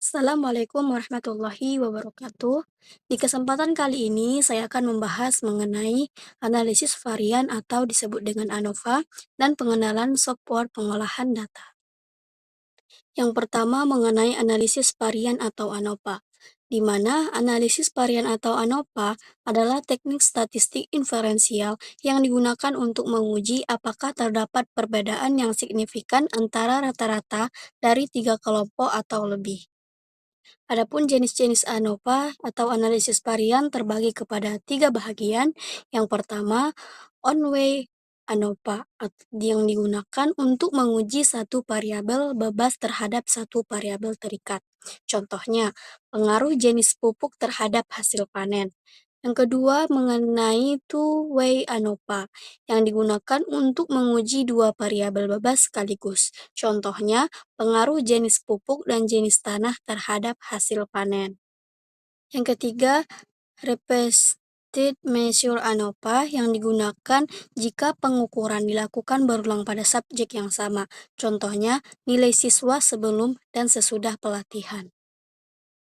Assalamualaikum warahmatullahi wabarakatuh. Di kesempatan kali ini, saya akan membahas mengenai analisis varian atau disebut dengan ANOVA dan pengenalan software pengolahan data. Yang pertama mengenai analisis varian atau ANOVA, di mana analisis varian atau ANOVA adalah teknik statistik inferensial yang digunakan untuk menguji apakah terdapat perbedaan yang signifikan antara rata-rata dari tiga kelompok atau lebih. Adapun jenis-jenis ANOVA atau analisis varian terbagi kepada tiga bagian. Yang pertama, on-way ANOVA yang digunakan untuk menguji satu variabel bebas terhadap satu variabel terikat. Contohnya, pengaruh jenis pupuk terhadap hasil panen. Yang kedua, mengenai two-way ANOVA yang digunakan untuk menguji dua variabel bebas sekaligus. Contohnya, pengaruh jenis pupuk dan jenis tanah terhadap hasil panen. Yang ketiga, repeated measure ANOVA yang digunakan jika pengukuran dilakukan berulang pada subjek yang sama. Contohnya, nilai siswa sebelum dan sesudah pelatihan.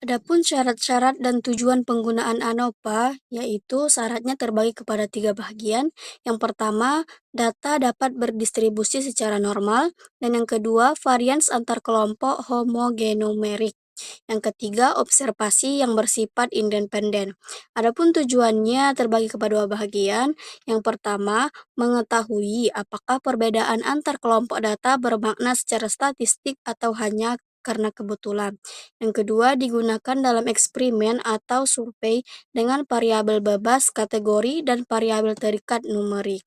Adapun syarat-syarat dan tujuan penggunaan ANOVA, yaitu syaratnya terbagi kepada tiga bagian. Yang pertama, data dapat berdistribusi secara normal, dan yang kedua, varians antar kelompok homogenomerik. Yang ketiga, observasi yang bersifat independen. Adapun tujuannya terbagi kepada dua bagian. Yang pertama, mengetahui apakah perbedaan antar kelompok data bermakna secara statistik atau hanya karena kebetulan. Yang kedua, digunakan dalam eksperimen atau survei dengan variabel bebas kategori dan variabel terikat numerik.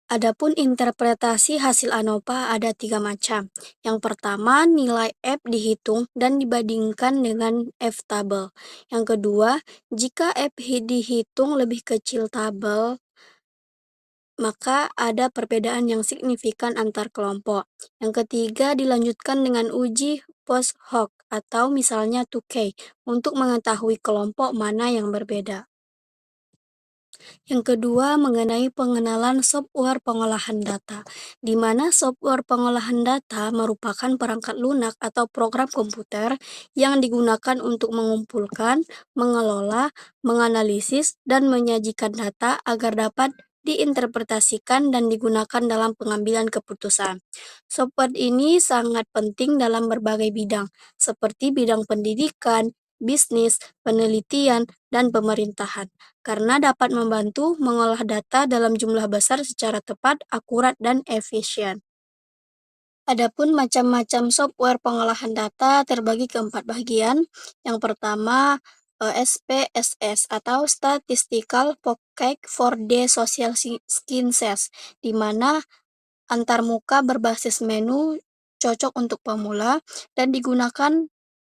Adapun interpretasi hasil ANOVA ada tiga macam. Yang pertama, nilai F dihitung dan dibandingkan dengan F tabel. Yang kedua, jika F dihitung lebih kecil tabel, maka ada perbedaan yang signifikan antar kelompok. Yang ketiga, dilanjutkan dengan uji post hoc atau misalnya 2K untuk mengetahui kelompok mana yang berbeda. Yang kedua, mengenai pengenalan software pengolahan data, di mana software pengolahan data merupakan perangkat lunak atau program komputer yang digunakan untuk mengumpulkan, mengelola, menganalisis, dan menyajikan data agar dapat diinterpretasikan dan digunakan dalam pengambilan keputusan. Software ini sangat penting dalam berbagai bidang, seperti bidang pendidikan, bisnis, penelitian, dan pemerintahan, karena dapat membantu mengolah data dalam jumlah besar secara tepat, akurat, dan efisien. Adapun macam-macam software pengolahan data terbagi ke empat bagian. Yang pertama, SPSS atau Statistical Forecast for the Social Sciences, di mana antarmuka berbasis menu cocok untuk pemula dan digunakan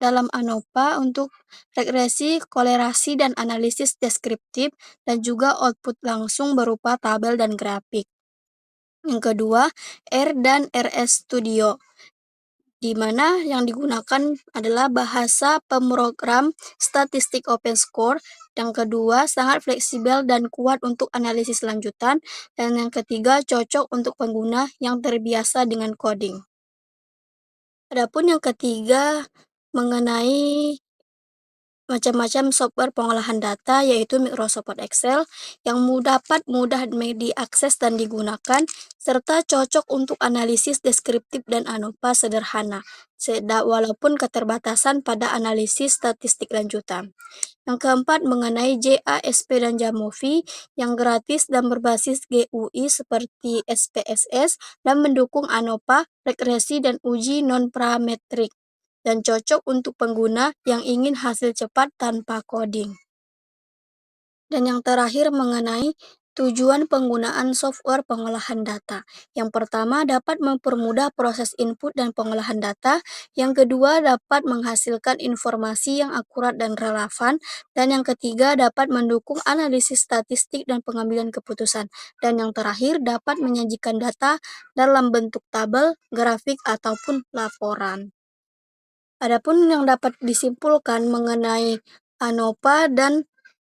dalam ANOVA untuk regresi, kolerasi, dan analisis deskriptif, dan juga output langsung berupa tabel dan grafik. Yang kedua, R dan RS Studio, di mana yang digunakan adalah bahasa pemrogram statistik open source. Yang kedua, sangat fleksibel dan kuat untuk analisis lanjutan. Dan yang ketiga, cocok untuk pengguna yang terbiasa dengan coding. Adapun yang ketiga, mengenai macam-macam software pengolahan data, yaitu Microsoft Excel yang dapat mudah diakses dan digunakan, serta cocok untuk analisis deskriptif dan ANOVA sederhana, walaupun keterbatasan pada analisis statistik lanjutan. Yang keempat, mengenai JASP dan Jamovi yang gratis dan berbasis GUI seperti SPSS dan mendukung ANOVA, regresi, dan uji non-parametrik, dan cocok untuk pengguna yang ingin hasil cepat tanpa coding. Dan yang terakhir, mengenai tujuan penggunaan software pengolahan data. Yang pertama, dapat mempermudah proses input dan pengolahan data. Yang kedua, dapat menghasilkan informasi yang akurat dan relevan. Dan yang ketiga, dapat mendukung analisis statistik dan pengambilan keputusan. Dan yang terakhir, dapat menyajikan data dalam bentuk tabel, grafik, ataupun laporan. Adapun yang dapat disimpulkan mengenai ANOVA dan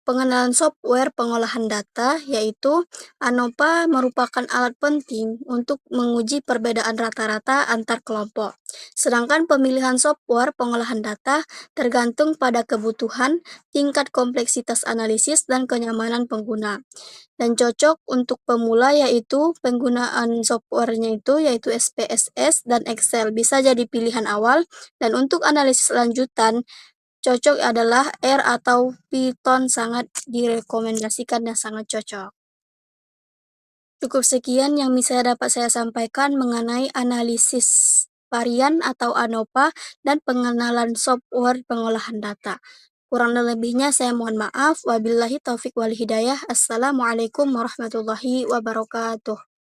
Pengenalan software pengolahan data, yaitu ANOPA merupakan alat penting untuk menguji perbedaan rata-rata antar kelompok. Sedangkan pemilihan software pengolahan data tergantung pada kebutuhan, tingkat kompleksitas analisis, dan kenyamanan pengguna. Dan cocok untuk pemula yaitu penggunaan softwarenya itu yaitu SPSS dan Excel bisa jadi pilihan awal, dan untuk analisis lanjutan cocok adalah R atau Python, sangat direkomendasikan dan sangat cocok. Cukup sekian yang bisa dapat saya sampaikan mengenai analisis varian atau ANOPA dan pengenalan software pengolahan data. Kurang dan lebihnya saya mohon maaf. Wabillahi taufik wal hidayah. Assalamualaikum warahmatullahi wabarakatuh.